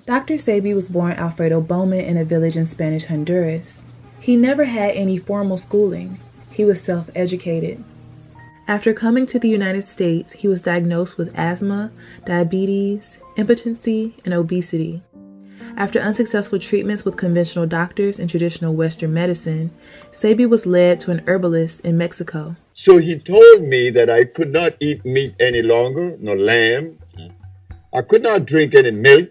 Dr. Sebi was born Alfredo Bowman in a village in Spanish Honduras. He never had any formal schooling. He was self-educated. After coming to the United States, he was diagnosed with asthma, diabetes, impotency, and obesity. After unsuccessful treatments with conventional doctors and traditional Western medicine, Sebi was led to an herbalist in Mexico. So he told me that I could not eat meat any longer, no lamb. I could not drink any milk.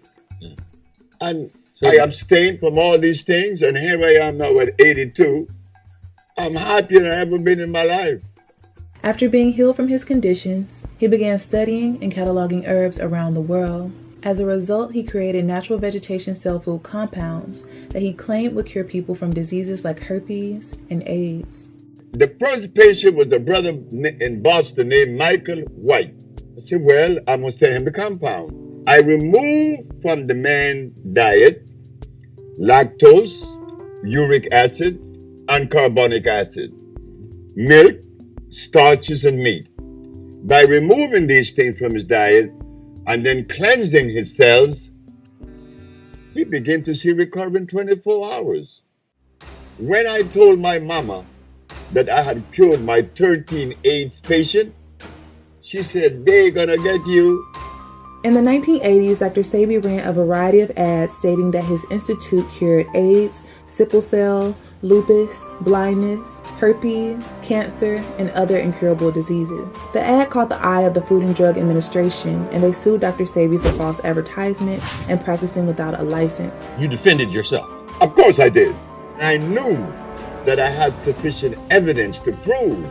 And I abstained from all these things, and here I am now at 82. I'm happier than I've ever been in my life. After being healed from his conditions, he began studying and cataloging herbs around the world. As a result, he created natural vegetation cell food compounds that he claimed would cure people from diseases like herpes and AIDS. The first patient was a brother in Boston named Michael White. I said, well, I must send him the compound. I removed from the man's diet lactose, uric acid, and carbonic acid, milk, starches, and meat. By removing these things from his diet and then cleansing his cells, he began to see recovery in 24 hours. When I told my mama that I had cured my 13 AIDS patient, she said, they're gonna get you. In the 1980s, Dr. Sebi ran a variety of ads stating that his institute cured AIDS, sickle cell, lupus, blindness, herpes, cancer, and other incurable diseases. The ad caught the eye of the Food and Drug Administration, and they sued Dr. Sebi for false advertisement and practicing without a license. You defended yourself. Of course I did. I knew that I had sufficient evidence to prove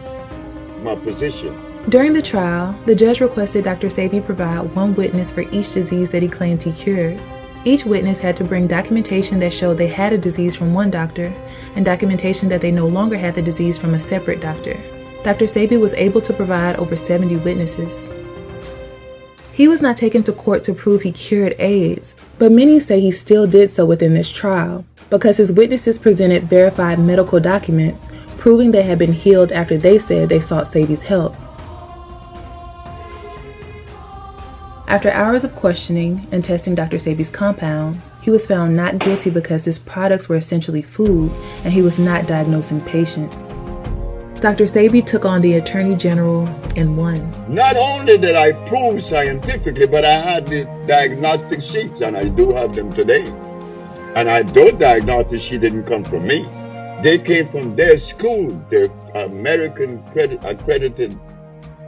my position. During the trial, the judge requested Dr. Sebi provide one witness for each disease that he claimed he cured. Each witness had to bring documentation that showed they had a disease from one doctor and documentation that they no longer had the disease from a separate doctor. Dr. Sebi was able to provide over 70 witnesses. He was not taken to court to prove he cured AIDS, but many say he still did so within this trial because his witnesses presented verified medical documents proving they had been healed after they said they sought Sebi's help. After hours of questioning and testing Dr. Sebi's compounds, he was found not guilty because his products were essentially food and he was not diagnosing patients. Dr. Sebi took on the Attorney General and won. Not only did I prove scientifically, but I had the diagnostic sheets, and I do have them today. And those diagnostic sheets didn't come from me. They came from their school, their American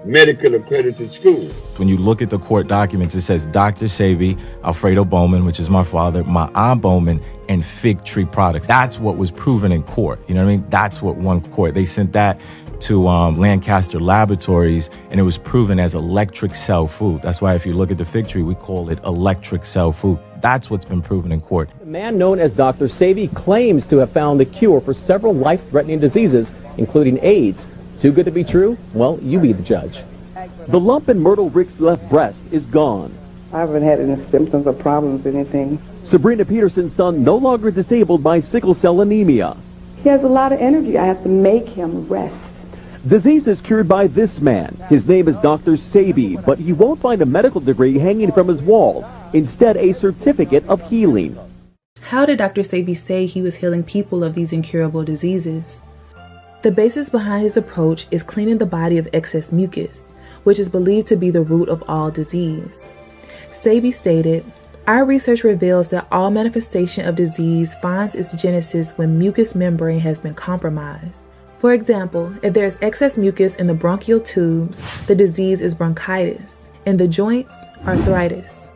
medical accredited school. When you look at the court documents, it says Dr. Sebi, Alfredo Bowman, which is my father, my aunt Bowman, and Fig Tree Products. That's what was proven in court. You know what I mean? That's what won court. They sent that to Lancaster Laboratories, and it was proven as electric cell food. That's why if you look at the Fig Tree, we call it electric cell food. That's what's been proven in court. The man known as Dr. Sebi claims to have found the cure for several life-threatening diseases, including AIDS. Too good to be true? Well, you be the judge. The lump in Myrtle Rick's left breast is gone. I haven't had any symptoms or problems, anything. Sabrina Peterson's son no longer disabled by sickle cell anemia. He has a lot of energy. I have to make him rest. Disease is cured by this man. His name is Dr. Sebi, but you won't find a medical degree hanging from his wall. Instead, a certificate of healing. How did Dr. Sebi say he was healing people of these incurable diseases? The basis behind his approach is cleaning the body of excess mucus, which is believed to be the root of all disease. Sebi stated, "Our research reveals that all manifestation of disease finds its genesis when mucous membrane has been compromised. For example, if there is excess mucus in the bronchial tubes, the disease is bronchitis. In the joints, arthritis."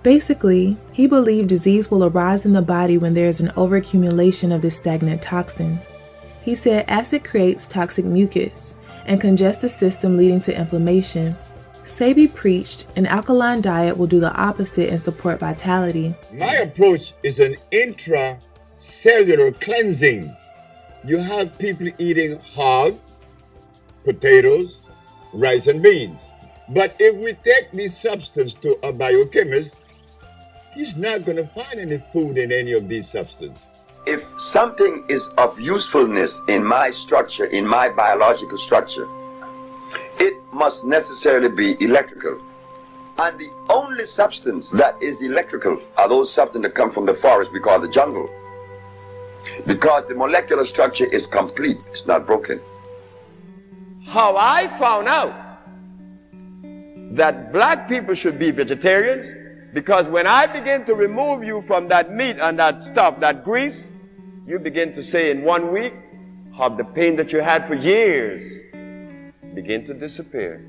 Basically, he believed disease will arise in the body when there is an overaccumulation of this stagnant toxin. He said acid creates toxic mucus and congests the system, leading to inflammation. Sebi preached an alkaline diet will do the opposite and support vitality. My approach is an intracellular cleansing. You have people eating hog, potatoes, rice, and beans. But if we take this substance to a biochemist, he's not going to find any food in any of these substances. If something is of usefulness in my structure, in my biological structure, it must necessarily be electrical. And the only substance that is electrical are those substances that come from the forest we call the jungle. Because the molecular structure is complete, it's not broken. How I found out that black people should be vegetarians, because when I begin to remove you from that meat and that stuff, that grease, you begin to say in 1 week, how the pain that you had for years begin to disappear.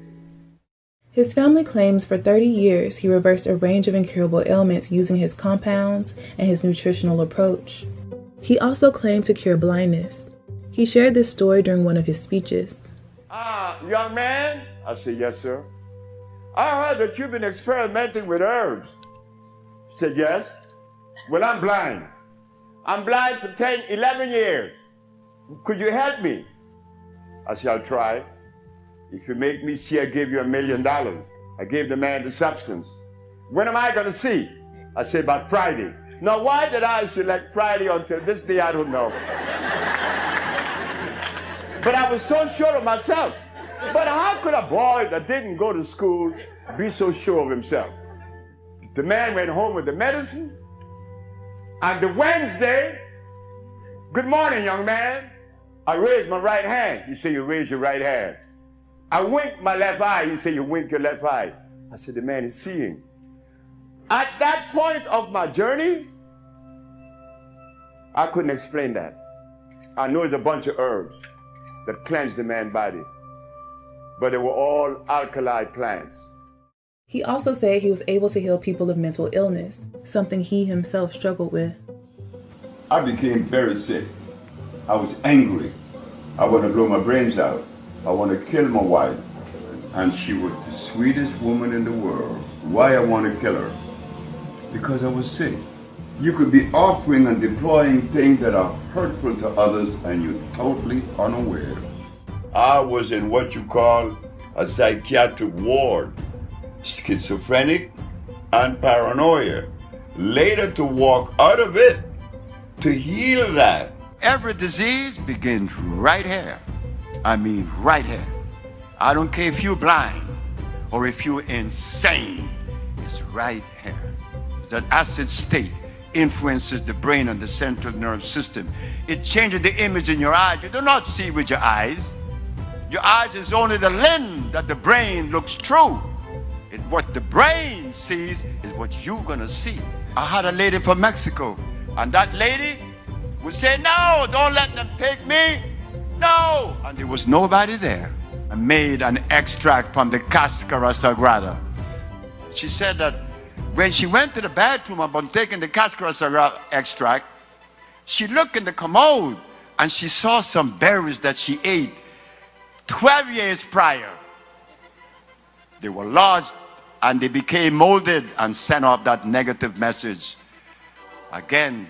His family claims for 30 years he reversed a range of incurable ailments using his compounds and his nutritional approach. He also claimed to cure blindness. He shared this story during one of his speeches. Young man, I said, yes, sir. I heard that you've been experimenting with herbs. He said, yes. Well, I'm blind. I'm blind for 10, 11 years. Could you help me? I said, I'll try. If you make me see, I give you $1 million. I gave the man the substance. When am I going to see? I said, about Friday. Now, why did I select Friday until this day? I don't know. But I was so sure of myself. But how could a boy that didn't go to school be so sure of himself? The man went home with the medicine. And the Wednesday, good morning, young man. I raised my right hand. You say you raise your right hand. I winked my left eye. You say you wink your left eye. I said, the man is seeing. At that point of my journey, I couldn't explain that. I know it's a bunch of herbs that cleanse the man's body, but they were all alkali plants. He also said he was able to heal people of mental illness, something he himself struggled with. I became very sick. I was angry. I want to blow my brains out. I want to kill my wife. And she was the sweetest woman in the world. Why I want to kill her? Because I was sick. You could be offering and deploying things that are hurtful to others and you're totally unaware. I was in what you call a psychiatric ward, schizophrenic and paranoia. Later to walk out of it, to heal that. Every disease begins right here. I mean right here. I don't care if you're blind or if you're insane. It's right here. That acid state influences the brain and the central nervous system. It changes the image in your eyes. You do not see with your eyes. Your eyes is only the lens that the brain looks through. What the brain sees is what you're gonna see. I had a lady from Mexico, and that lady would say, no, don't let them take me. No. And there was nobody there. I made an extract from the Cascara Sagrada. She said that when she went to the bathroom upon taking the Cascara Sagrada extract, she looked in the commode and she saw some berries that she ate 12 years prior. They were lodged and they became molded and sent off that negative message. Again,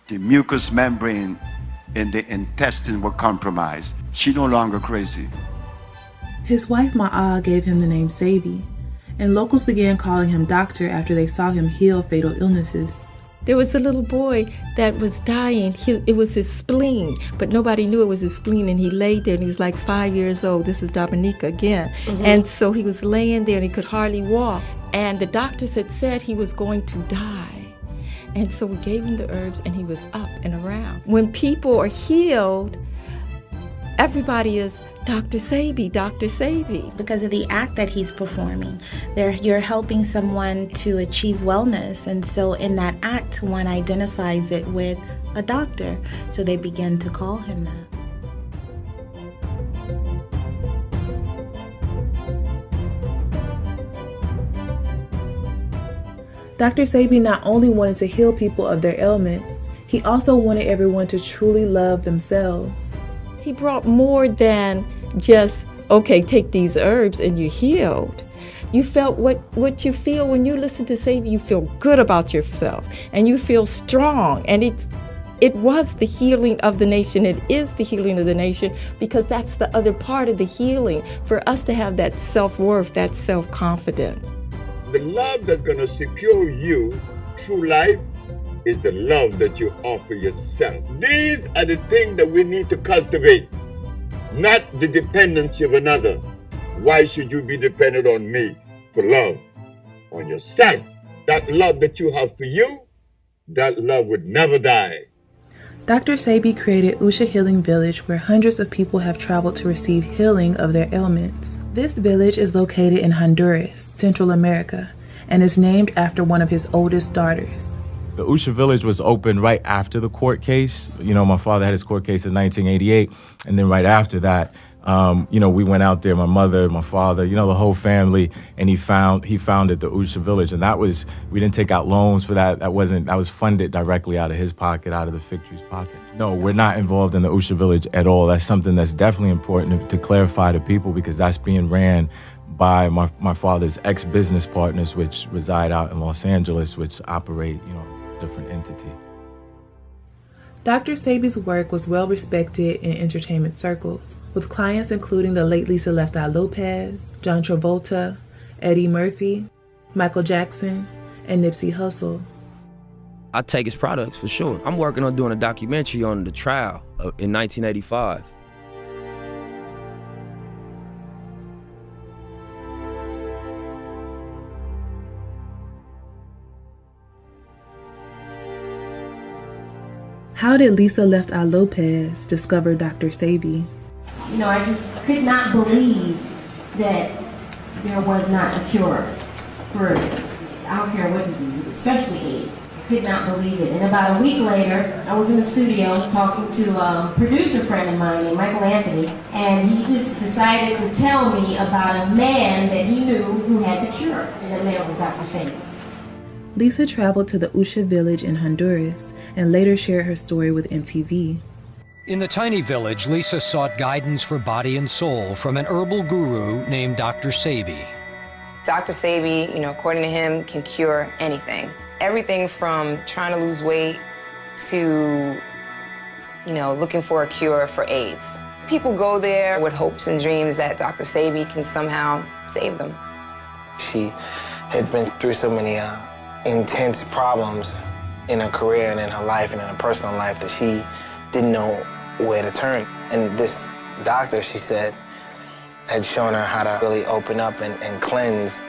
the mucous membrane in the intestine were compromised. She's no longer crazy. His wife Ma'a gave him the name Sebi, and locals began calling him doctor after they saw him heal fatal illnesses. There was a little boy that was dying. It was his spleen, but nobody knew it was his spleen, and he laid there, and he was like 5 years old. This is Dominica again. Mm-hmm. And so he was laying there, and he could hardly walk. And the doctors had said he was going to die. And so we gave him the herbs, and he was up and around. When people are healed, everybody is Dr. Sebi, Dr. Sebi. Because of the act that he's performing, you're helping someone to achieve wellness. And so in that act, one identifies it with a doctor. So they begin to call him that. Dr. Sebi not only wanted to heal people of their ailments, he also wanted everyone to truly love themselves. He brought more than just, okay, take these herbs and you're healed. You felt what you feel when you listen to Sebi. You feel good about yourself and you feel strong. And it was the healing of the nation. It is the healing of the nation because that's the other part of the healing, for us to have that self-worth, that self-confidence. The love that's going to secure you through life is the love that you offer yourself. These are the things that we need to cultivate, not the dependency of another. Why should you be dependent on me for love? on yourself. That love that you have for you, that love would never die. Dr. Sebi created Usha Healing Village, where hundreds of people have traveled to receive healing of their ailments. This village is located in Honduras, Central America, and is named after one of his oldest daughters. The Usha Village was opened right after the court case. You know, my father had his court case in 1988, and then right after that, we went out there, my mother, my father, the whole family, and he founded the Usha Village. And we didn't take out loans for that. That was funded directly out of his pocket, out of the Fig Tree's pocket. No, we're not involved in the Usha Village at all. That's something that's definitely important to clarify to people, because that's being ran by my father's ex-business partners, which reside out in Los Angeles, which operate, different entity. Dr. Sebi's work was well respected in entertainment circles, with clients including the late Lisa Left Eye Lopez, John Travolta, Eddie Murphy, Michael Jackson, and Nipsey Hussle. I take his products for sure. I'm working on doing a documentary on the trial in 1985. How did Lisa Left Eye Lopez discover Dr. Sebi? I just could not believe that there was not a cure for, I don't care what disease, especially AIDS. I could not believe it. And about a week later, I was in the studio talking to a producer friend of mine named Michael Anthony, and he just decided to tell me about a man that he knew who had the cure, and that man was Dr. Sebi. Lisa traveled to the Usha village in Honduras and later shared her story with MTV. In the tiny village, Lisa sought guidance for body and soul from an herbal guru named Dr. Sebi. Dr. Sebi, according to him, can cure anything. Everything from trying to lose weight to, looking for a cure for AIDS. People go there with hopes and dreams that Dr. Sebi can somehow save them. She had been through so many intense problems in her career and in her life and in her personal life that she didn't know where to turn. And this doctor, she said, had shown her how to really open up and cleanse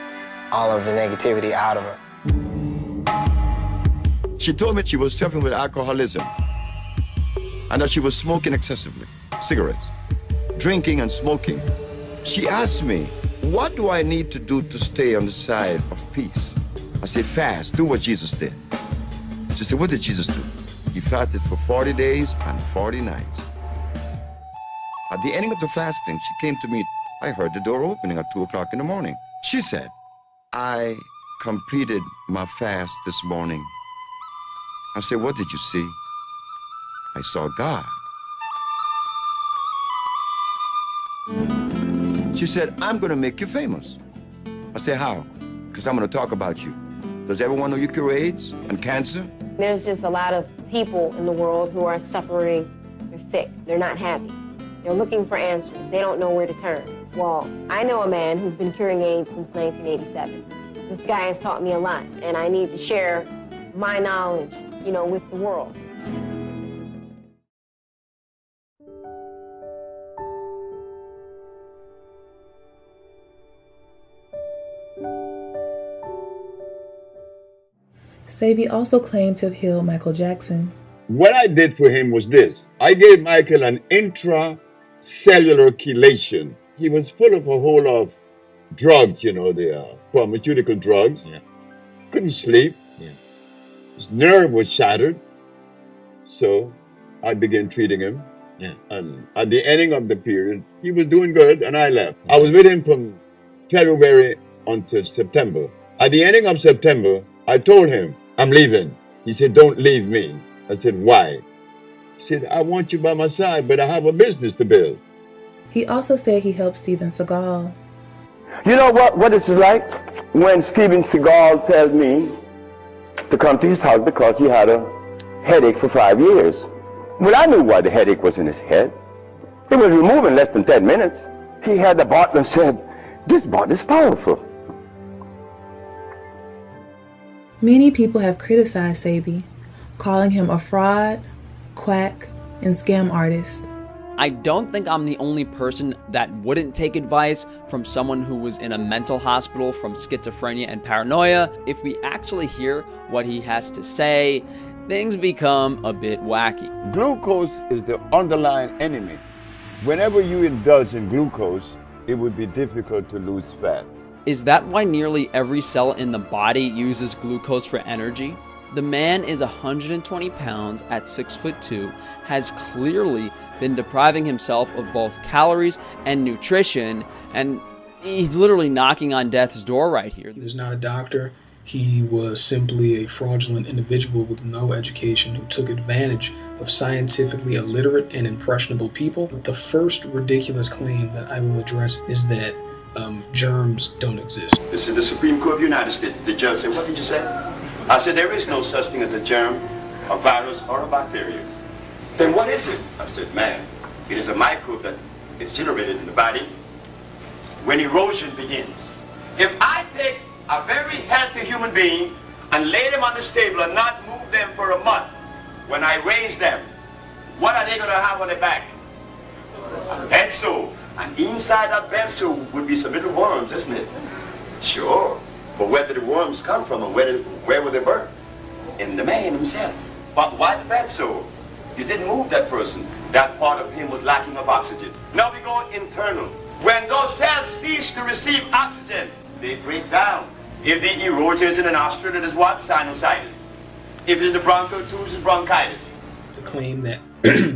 all of the negativity out of her. She told me she was suffering with alcoholism and that she was smoking excessively, cigarettes, drinking and smoking. She asked me, what do I need to do to stay on the side of peace? I said, fast, do what Jesus did. She said, what did Jesus do? He fasted for 40 days and 40 nights. At the ending of the fasting, she came to me. I heard the door opening at 2 o'clock in the morning. She said, I completed my fast this morning. I said, what did you see? I saw God. She said, I'm going to make you famous. I said, how? Because I'm going to talk about you. Does everyone know you cure AIDS and cancer? There's just a lot of people in the world who are suffering. They're sick. They're not happy. They're looking for answers. They don't know where to turn. Well, I know a man who's been curing AIDS since 1987. This guy has taught me a lot, and I need to share my knowledge, with the world. Sebi also claimed to have healed Michael Jackson. What I did for him was this. I gave Michael an intracellular chelation. He was full of a whole lot of drugs, the pharmaceutical drugs. Yeah. Couldn't sleep. Yeah. His nerve was shattered. So I began treating him. Yeah. And at the ending of the period, he was doing good and I left. I was with him from February until September. At the ending of September, I told him, I'm leaving. He said, don't leave me. I said, why? He said, I want you by my side, but I have a business to build. He also said he helped Steven Seagal. You know what it's like when Steven Seagal tells me to come to his house because he had a headache for 5 years. Well, I knew why the headache was in his head. It was removed in less than 10 minutes. He had the bottle and said, this bottle is powerful. Many people have criticized Sebi, calling him a fraud, quack, and scam artist. I don't think I'm the only person that wouldn't take advice from someone who was in a mental hospital from schizophrenia and paranoia. If we actually hear what he has to say, things become a bit wacky. Glucose is the underlying enemy. Whenever you indulge in glucose, it would be difficult to lose fat. Is that why nearly every cell in the body uses glucose for energy? The man is 120 pounds at 6'2", has clearly been depriving himself of both calories and nutrition, and he's literally knocking on death's door right here. He was not a doctor. He was simply a fraudulent individual with no education who took advantage of scientifically illiterate and impressionable people. The first ridiculous claim that I will address is that germs don't exist. This is the Supreme Court of the United States. The judge said, what did you say? I said, there is no such thing as a germ, a virus, or a bacteria. Then what is it? I said, man, it is a microbe that is generated in the body when erosion begins. If I take a very healthy human being and lay them on the table and not move them for a month, when I raise them, what are they going to have on their back? A bed sore. And inside that bed sore would be some little worms, isn't it? Sure. But where did the worms come from and where were they born? In the man himself. But why the bed sore? You didn't move that person. That part of him was lacking of oxygen. Now we go internal. When those cells cease to receive oxygen, they break down. If the erosion is in the nostril, it is what? Sinusitis. If it is the bronchial tubes, it's bronchitis. The claim that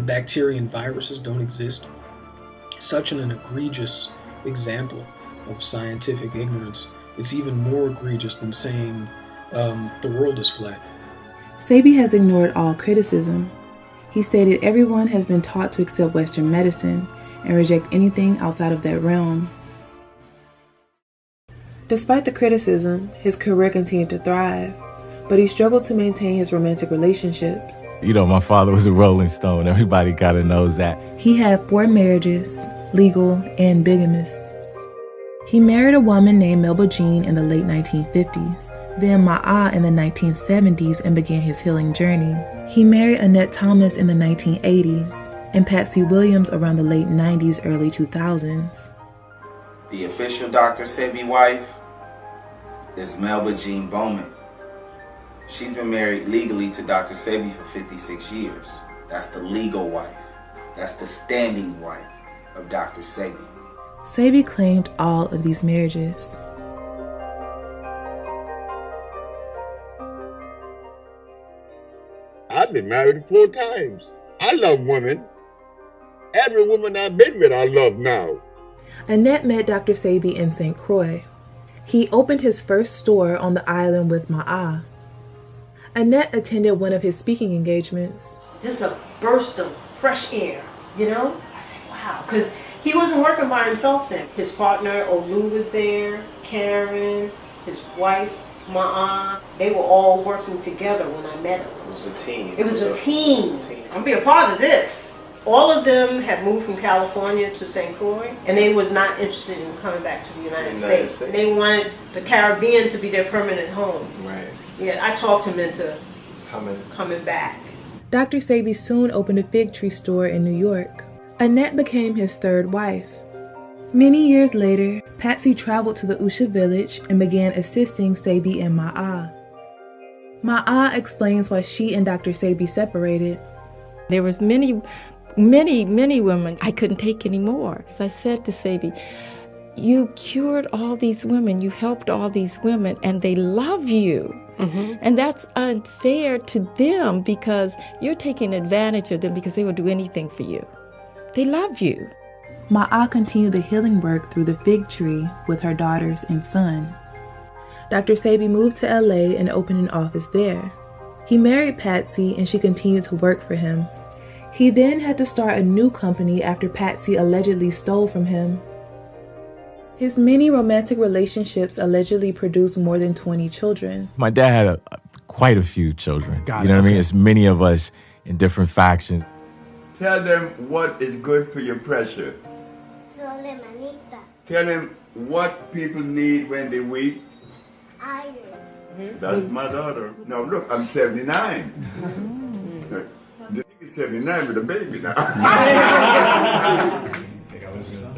bacteria and viruses don't exist, such an egregious example of scientific ignorance. It's even more egregious than saying the world is flat. Sebi has ignored all criticism. He stated everyone has been taught to accept Western medicine and reject anything outside of that realm. Despite the criticism, his career continued to thrive, but he struggled to maintain his romantic relationships. You know, my father was a Rolling Stone. Everybody kind of knows that. He had 4 marriages, legal and bigamous. He married a woman named Melba Jean in the late 1950s, then Ma'a in the 1970s and began his healing journey. He married Annette Thomas in the 1980s and Patsy Williams around the late 90s, early 2000s. The official Dr. Sebi wife is Melba Jean Bowman. She's been married legally to Dr. Sebi for 56 years. That's the legal wife. That's the standing wife of Dr. Sebi. Sebi claimed all of these marriages. I've been married 4 times. I love women. Every woman I've been with, I love now. Annette met Dr. Sebi in St. Croix. He opened his first store on the island with Ma'a. Annette attended one of his speaking engagements. Just a burst of fresh air, you know? I said, wow, because he wasn't working by himself then. His partner, Olu, was there, Karen, his wife, Ma'a. They were all working together when I met him. It was a team. It was a team. I'm being a part of this. All of them had moved from California to St. Croix, and they was not interested in coming back to the United States. They wanted the Caribbean to be their permanent home. Right. Yeah, I talked him into coming back. Dr. Sebi soon opened a fig tree store in New York. Annette became his 3rd wife. Many years later, Patsy traveled to the Usha village and began assisting Sebi and Ma'a. Ma'a explains why she and Dr. Sebi separated. There was many women I couldn't take anymore. As I said to Sebi, you cured all these women, you helped all these women, and they love you. Mm-hmm. And that's unfair to them because you're taking advantage of them because they will do anything for you. They love you. Ma'a continued the healing work through the fig tree with her daughters and son. Dr. Sebi moved to LA and opened an office there. He married Patsy and she continued to work for him. He then had to start a new company after Patsy allegedly stole from him. His many romantic relationships allegedly produced more than 20 children. My dad had quite a few children. You know what I mean? It's many of us in different factions. Tell them what is good for your pressure. Tell them what people need when they're weak. Iron. That's my daughter. Now look, I'm 79. The thing He's 79 with a baby now.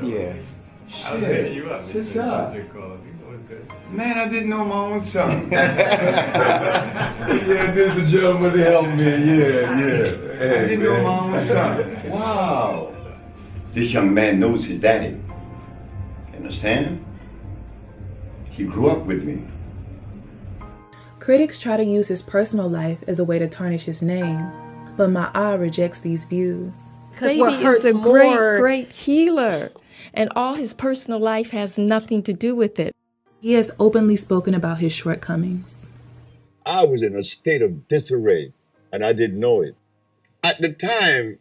Yeah. I was hitting you up. Good job. Man, I didn't know my own son. Yeah, this is a gentleman to help me. Yeah. Hey, I didn't know my own son. Wow. This young man knows his daddy. You understand? He grew up with me. Critics try to use his personal life as a way to tarnish his name, but Ma'a rejects these views. Sebi is a great healer, and all his personal life has nothing to do with it. He has openly spoken about his shortcomings. I was in a state of disarray, and I didn't know it. At the time,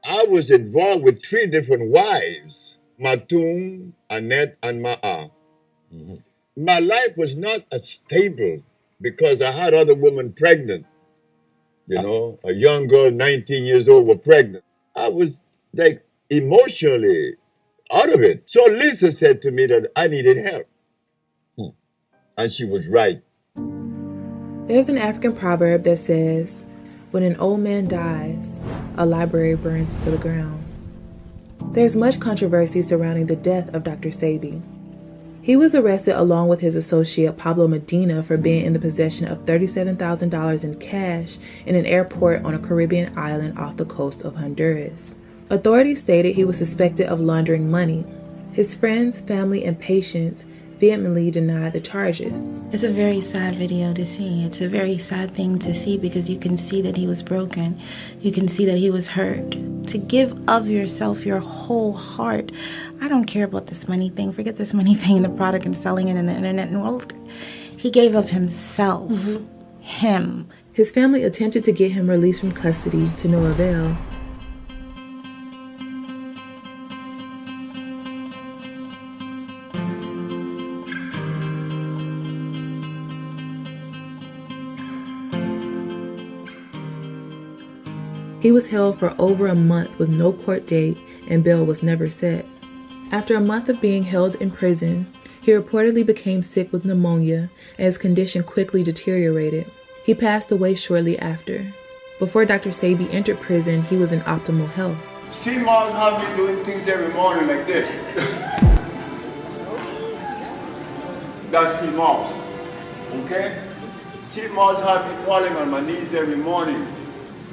I was involved with 3 different wives, Matum, Annette, and Ma'a. My life was not as stable because I had other women pregnant. You know, a young girl, 19 years old, was pregnant. I was like emotionally out of it. So Lisa said to me that I needed help. And she was right. There's an African proverb that says, when an old man dies, a library burns to the ground. There's much controversy surrounding the death of Dr. Sebi. He was arrested along with his associate Pablo Medina for being in the possession of $37,000 in cash in an airport on a Caribbean island off the coast of Honduras. Authorities stated he was suspected of laundering money. His friends, family, and patients vehemently denied the charges. It's a very sad video to see. It's a very sad thing to see because you can see that he was broken. You can see that he was hurt. To give of yourself your whole heart. I don't care about this money thing. Forget this money thing, the product and selling it in the internet world. He gave of himself. Him. His family attempted to get him released from custody to no avail. He was held for over a month with no court date, and bail was never set. After a month of being held in prison, he reportedly became sick with pneumonia, and his condition quickly deteriorated. He passed away shortly after. Before Dr. Sebi entered prison, he was in optimal health. See Mars have me doing things every morning like this. That's see Mars. Okay? See Mars have me falling on my knees every morning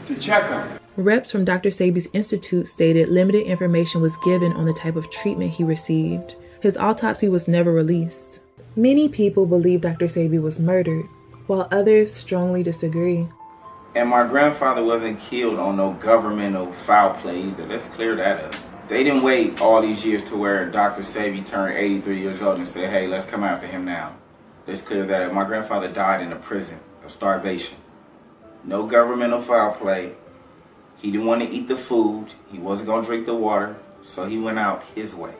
to check him. Reps from Dr. Sebi's institute stated limited information was given on the type of treatment he received. His autopsy was never released. Many people believe Dr. Sebi was murdered, while others strongly disagree. And my grandfather wasn't killed on no governmental foul play either. Let's clear that up. They didn't wait all these years to where Dr. Sebi turned 83 years old and said, hey, let's come after him now. Let's clear that up. My grandfather died in a prison of starvation. No governmental foul play. He didn't want to eat the food. He wasn't going to drink the water. So he went out his way.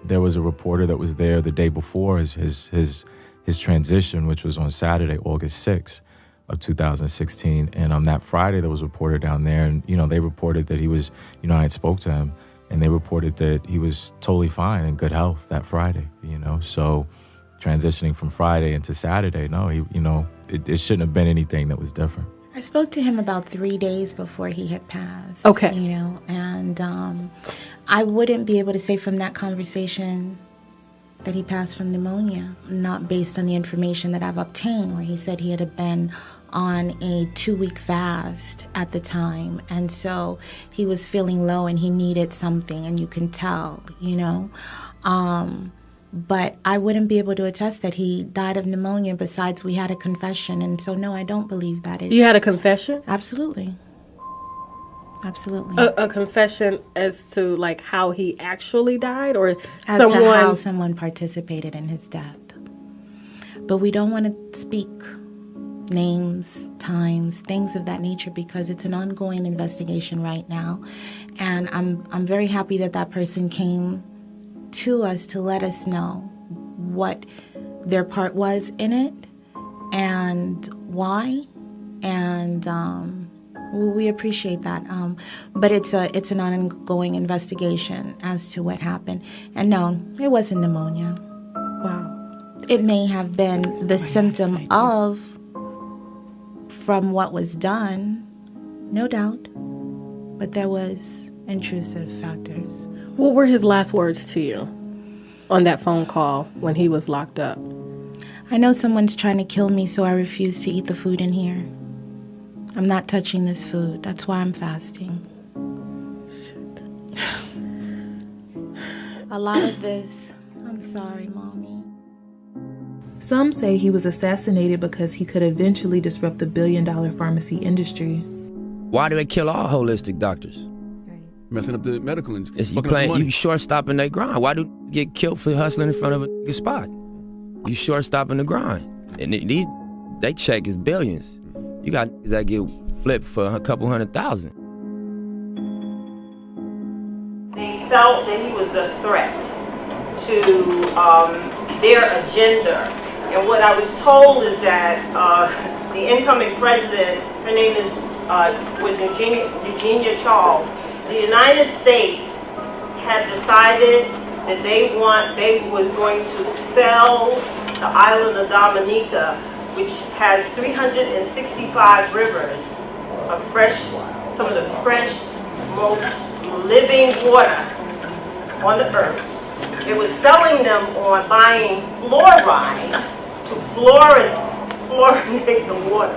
There was a reporter that was there the day before his transition, which was on Saturday, August 6th of 2016. And on that Friday, there was a reporter down there. And, they reported that he was, I had spoke to him. And they reported that he was totally fine in good health that Friday, So transitioning from Friday into Saturday, no, it shouldn't have been anything that was different. I spoke to him about 3 days before he had passed. Okay. And I wouldn't be able to say from that conversation that he passed from pneumonia, not based on the information that I've obtained, where he said he had been on a 2-week fast at the time. And so he was feeling low and he needed something, and you can tell, But I wouldn't be able to attest that he died of pneumonia. Besides, we had a confession. And so, no, I don't believe that. You had a confession? Absolutely. Absolutely. A confession as to, how he actually died? Or as to how someone participated in his death. But we don't want to speak names, times, things of that nature, because it's an ongoing investigation right now. And I'm very happy that that person came to us to let us know what their part was in it and why, and we appreciate that. But it's an ongoing investigation as to what happened. And no, it wasn't pneumonia. Wow. It may have been the symptom of from what was done, no doubt. but there was intrusive factors. What were his last words to you on that phone call when he was locked up? I know someone's trying to kill me, so I refuse to eat the food in here. I'm not touching this food. That's why I'm fasting. Shit. A lot of this, I'm sorry, Mommy. Some say he was assassinated because he could eventually disrupt the billion-dollar pharmacy industry. Why do they kill all holistic doctors? Messing up the medical industry. You short-stopping their grind. Why do you get killed for hustling in front of a spot? You short-stopping the grind. And they check is billions. You got that get flipped for a couple $100,000. They felt that he was a threat to their agenda. And what I was told is that the incoming president, her name was Eugenia Charles. The United States had decided that they was going to sell the island of Dominica, which has 365 rivers of some of the fresh, most living water on the earth. It was selling them on buying fluoride to fluorinate the water.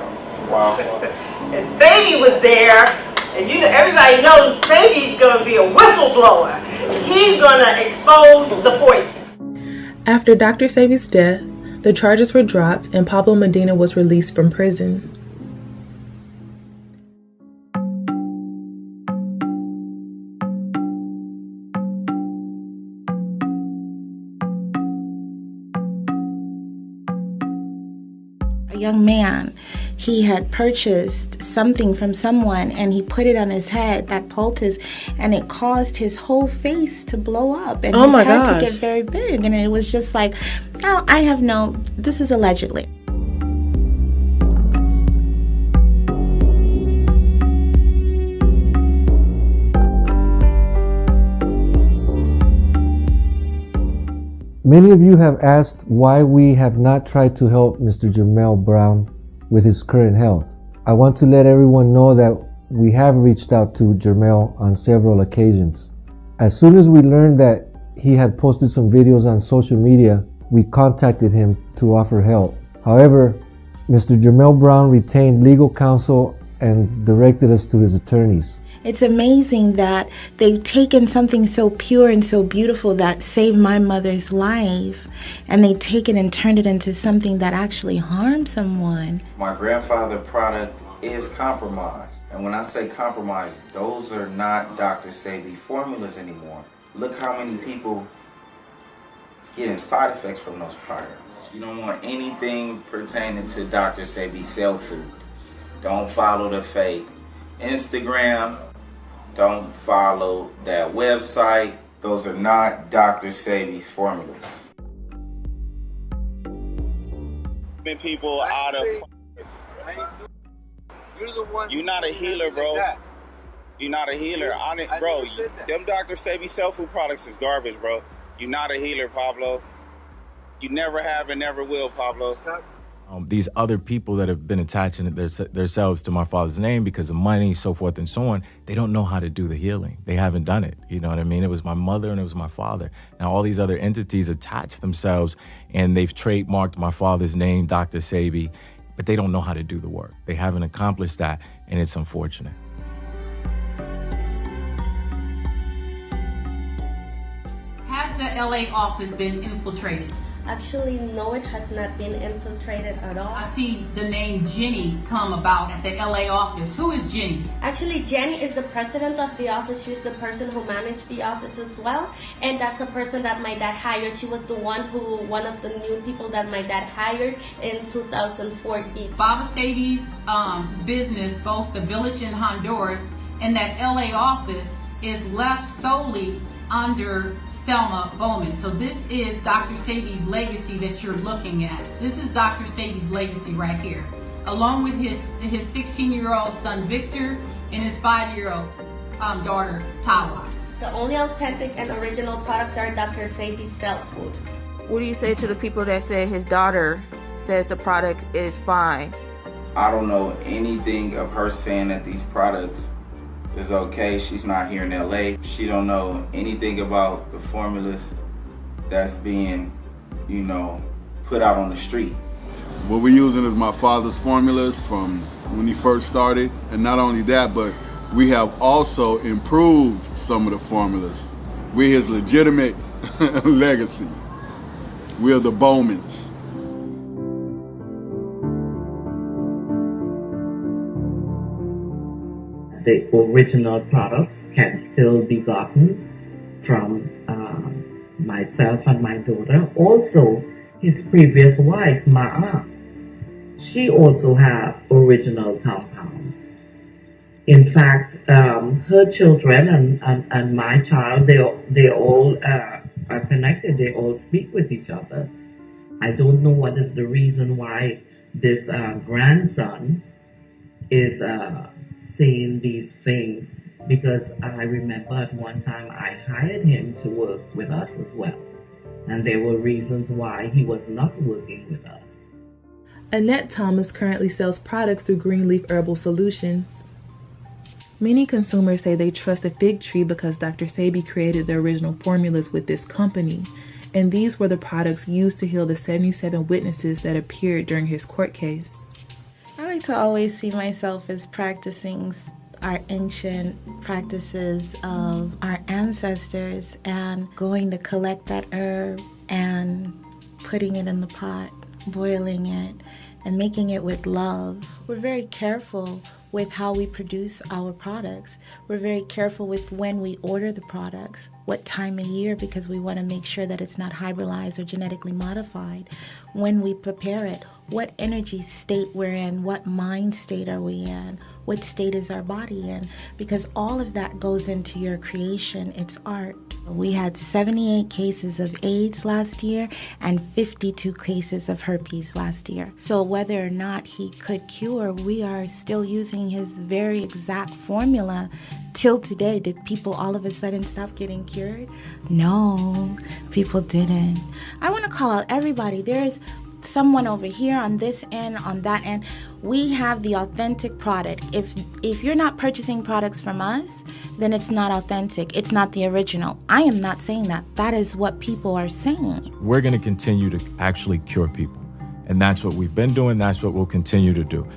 Wow. And Sebi was there, and everybody knows Sebi's going to be a whistleblower. He's going to expose the poison. After Dr. Sebi's death, the charges were dropped and Pablo Medina was released from prison. A young man, he had purchased something from someone and he put it on his head, that poultice, and it caused his whole face to blow up and his head to get very big. And it was just like, oh, this is allegedly. Many of you have asked why we have not tried to help Mr. Jermell Brown with his current health. I want to let everyone know that we have reached out to Jermell on several occasions. As soon as we learned that he had posted some videos on social media, we contacted him to offer help. However, Mr. Jermell Brown retained legal counsel and directed us to his attorneys. It's amazing that they've taken something so pure and so beautiful that saved my mother's life, and they take it and turned it into something that actually harmed someone. My grandfather's product is compromised. And when I say compromised, those are not Dr. Sebi formulas anymore. Look how many people getting side effects from those products. You don't want anything pertaining to Dr. Sebi cell food. Don't follow the fake Instagram. Don't follow that website. Those are not Dr. Sebi's formulas. People out of you're not a healer, bro. You're not a healer. Bro, them Dr. Sebi cell food products is garbage, bro. You're not a healer, Pablo. You never have and never will, Pablo. These other people that have been attaching themselves to my father's name because of money, so forth and so on, they don't know how to do the healing. They haven't done it. You know what I mean? It was my mother and it was my father. Now all these other entities attach themselves and they've trademarked my father's name, Dr. Sebi, but they don't know how to do the work. They haven't accomplished that, and it's unfortunate. Has the LA office been infiltrated? Actually, no, it has not been infiltrated at all. I see the name Jenny come about at the LA office. Who is Jenny? Actually, Jenny is the president of the office. She's the person who managed the office as well. And that's the person that my dad hired. She was the one of the new people that my dad hired in 2014. Baba Sebi's business, both the village in Honduras and that LA office, is left solely under Selma Bowman. So this is Dr. Sebi's legacy that you're looking at. This is Dr. Sebi's legacy right here, along with his 16-year-old son Victor and his 5-year-old daughter Tawa. The only authentic and original products are Dr. Sebi's cell food. What do you say to the people that say his daughter says the product is fine? I don't know anything of her saying that these products is okay. She's not here in LA. She don't know anything about the formulas that's being, put out on the street. What we're using is my father's formulas from when he first started. And not only that, but we have also improved some of the formulas. We're his legitimate legacy. We're the Bowmans. The original products can still be gotten from myself and my daughter. Also, his previous wife, Ma'a, she also have original compounds. In fact, her children and my child, they all are connected. They all speak with each other. I don't know what is the reason why this grandson is saying these things, because I remember at one time I hired him to work with us as well. And there were reasons why he was not working with us. Annette Thomas currently sells products through Greenleaf Herbal Solutions. Many consumers say they trust the fig tree because Dr. Sebi created the original formulas with this company, and these were the products used to heal the 77 witnesses that appeared during his court case. I like to always see myself as practicing our ancient practices of our ancestors and going to collect that herb and putting it in the pot, boiling it, and making it with love. We're very careful with how we produce our products. We're very careful with when we order the products, what time of year, because we want to make sure that it's not hybridized or genetically modified. When we prepare it, what energy state we're in, what mind state are we in, what state is our body in, because all of that goes into your creation. It's art. We had 78 cases of AIDS last year and 52 cases of herpes last year. So whether or not he could cure, we are still using his very exact formula till today. Did people all of a sudden stop getting cured? No, people didn't. I want to call out everybody. There's someone over here on this end, on that end. We have the authentic product. If you're not purchasing products from us, then it's not authentic. It's not the original. I am not saying that. That is what people are saying. We're going to continue to actually cure people. And that's what we've been doing. That's what we'll continue to do.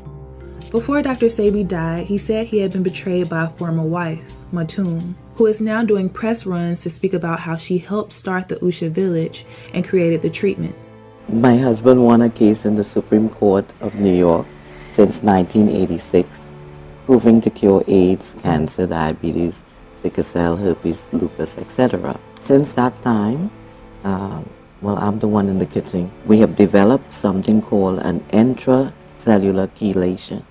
Before Dr. Sebi died, he said he had been betrayed by a former wife, Matun, who is now doing press runs to speak about how she helped start the Usha village and created the treatments. My husband won a case in the Supreme Court of New York since 1986, proving to cure AIDS, cancer, diabetes, sickle cell, herpes, lupus, etc. Since that time, I'm the one in the kitchen. We have developed something called an intracellular chelation.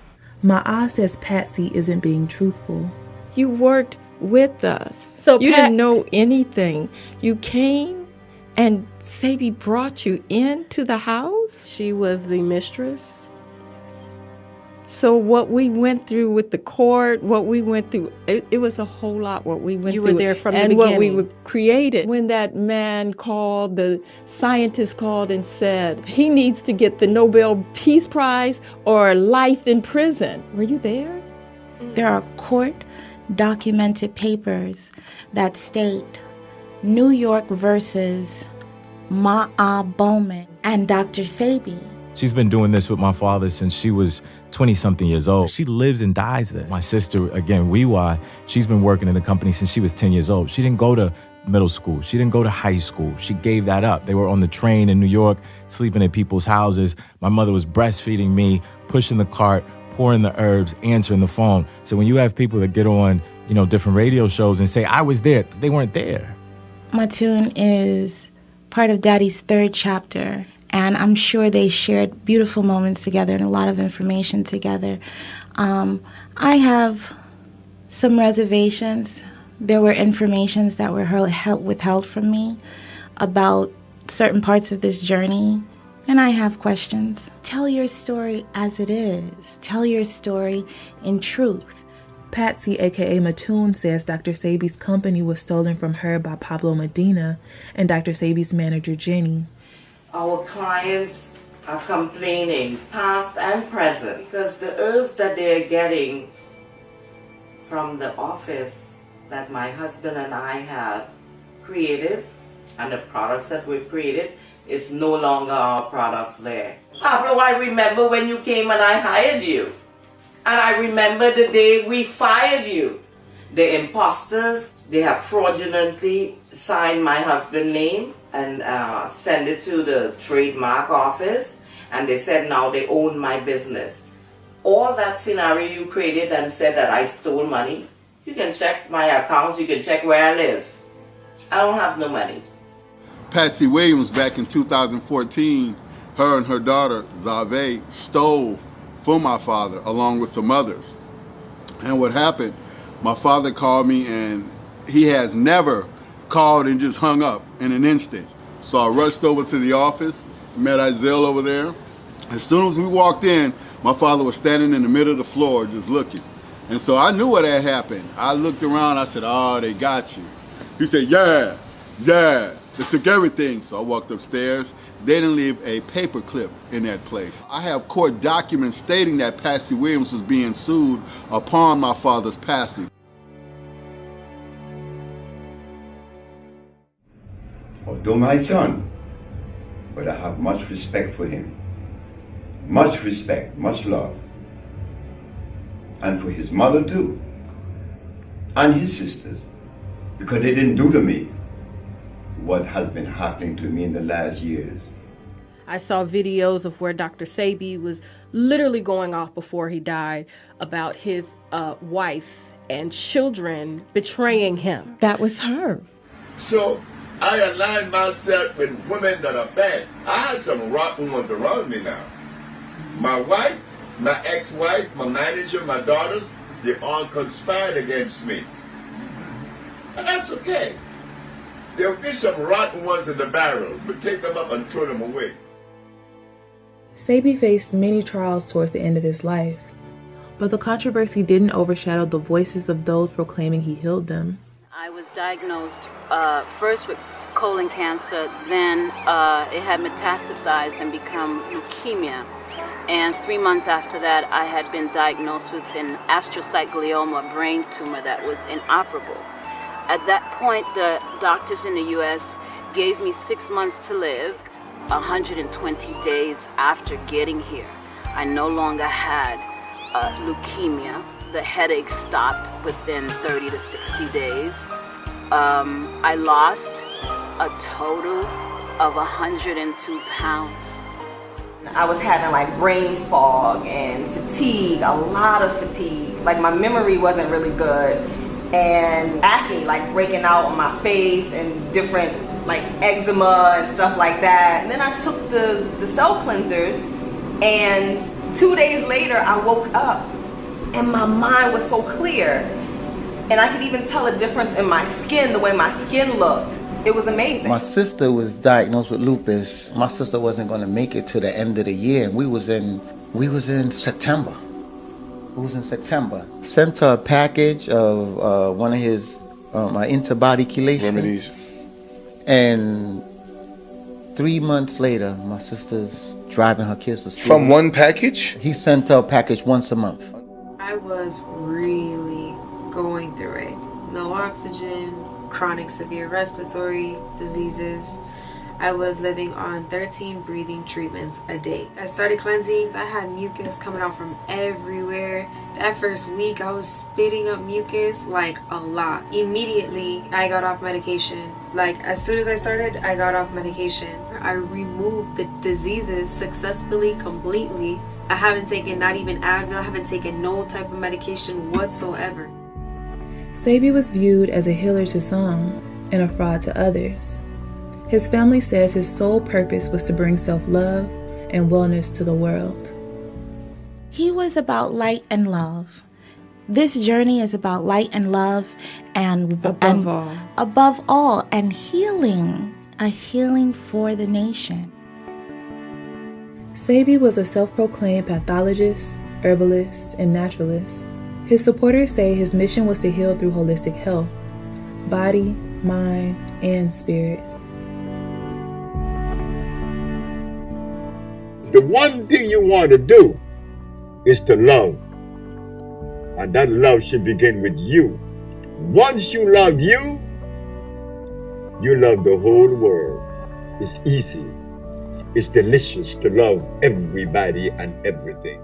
Ma'a says Patsy isn't being truthful. You worked with us, so you didn't know anything. You came and Sebi brought you into the house? She was the mistress. So what we went through with the court, what we went through, it was a whole lot what we went through. You were there from the beginning. And what we created. When that man called, the scientist called and said, he needs to get the Nobel Peace Prize or life in prison. Were you there? There are court-documented papers that state New York versus Ma'a Bowman and Dr. Sebi. She's been doing this with my father since she was 20-something years old. She lives and dies there. My sister, again, Wiwa, she's been working in the company since she was 10 years old. She didn't go to middle school. She didn't go to high school. She gave that up. They were on the train in New York, sleeping at people's houses. My mother was breastfeeding me, pushing the cart, pouring the herbs, answering the phone. So when you have people that get on, different radio shows and say, I was there, they weren't there. Matun is part of Daddy's third chapter, and I'm sure they shared beautiful moments together and a lot of information together. I have some reservations. There were informations that were withheld from me about certain parts of this journey, and I have questions. Tell your story as it is. Tell your story in truth. Patsy, aka Matun, says Dr. Sebi's company was stolen from her by Pablo Medina and Dr. Sebi's manager, Jenny. Our clients are complaining, past and present, because the herbs that they're getting from the office that my husband and I have created, and the products that we've created, is no longer our products there. Pablo, I remember when you came and I hired you. And I remember the day we fired you. The imposters, they have fraudulently signed my husband's name and send it to the trademark office, and they said now they own my business. All that scenario you created and said that I stole money, you can check my accounts, you can check where I live. I don't have no money. Patsy Williams, back in 2014, her and her daughter, Zave, stole from my father along with some others. And what happened, my father called me, and he has never called and just hung up in an instant. So I rushed over to the office, met Isaiah over there. As soon as we walked in, my father was standing in the middle of the floor just looking. And so I knew what had happened. I looked around, I said, oh, they got you. He said, yeah, they took everything. So I walked upstairs. They didn't leave a paper clip in that place. I have court documents stating that Patsy Williams was being sued upon my father's passing. Although my son, but I have much respect for him. Much respect, much love. And for his mother too. And his sisters. Because they didn't do to me what has been happening to me in the last years. I saw videos of where Dr. Sebi was literally going off before he died about his wife and children betraying him. That was her. So I align myself with women that are bad. I had some rotten ones around me now. My wife, my ex-wife, my manager, my daughters, they all conspired against me. And that's okay. There'll be some rotten ones in the barrel, but take them up and throw them away. Sebi faced many trials towards the end of his life, but the controversy didn't overshadow the voices of those proclaiming he healed them. I was diagnosed first with colon cancer, then it had metastasized and become leukemia. And 3 months after that, I had been diagnosed with an astrocytoma brain tumor that was inoperable. At that point, the doctors in the U.S. gave me 6 months to live. 120 days after getting here, I no longer had leukemia. The headache stopped within 30 to 60 days. I lost a total of 102 pounds. I was having like brain fog and fatigue, a lot of fatigue. Like my memory wasn't really good. And acne, like breaking out on my face and different like eczema and stuff like that. And then I took the cell cleansers, and 2 days later I woke up and my mind was so clear. And I could even tell a difference in my skin, the way my skin looked. It was amazing. My sister was diagnosed with lupus. My sister wasn't going to make it to the end of the year, and we was in September. It was in September. Sent her a package of one of his interbody chelation remedies. And 3 months later, my sister's driving her kids to school. From one package? He sent her a package once a month. I was really going through it. No oxygen, chronic severe respiratory diseases. I was living on 13 breathing treatments a day. I started cleansings. I had mucus coming out from everywhere. That first week I was spitting up mucus like a lot. Immediately I got off medication. Like as soon as I started, I got off medication. I removed the diseases successfully, completely. I haven't taken not even Advil. I haven't taken no type of medication whatsoever. Sebi was viewed as a healer to some and a fraud to others. His family says his sole purpose was to bring self-love and wellness to the world. He was about light and love. This journey is about light and love and above all, and healing, a healing for the nation. Sebi was a self-proclaimed pathologist, herbalist, and naturalist. His supporters say his mission was to heal through holistic health, body, mind, and spirit. The one thing you want to do is to love. And that love should begin with you. Once you love you, you love the whole world. It's easy. It's delicious to love everybody and everything.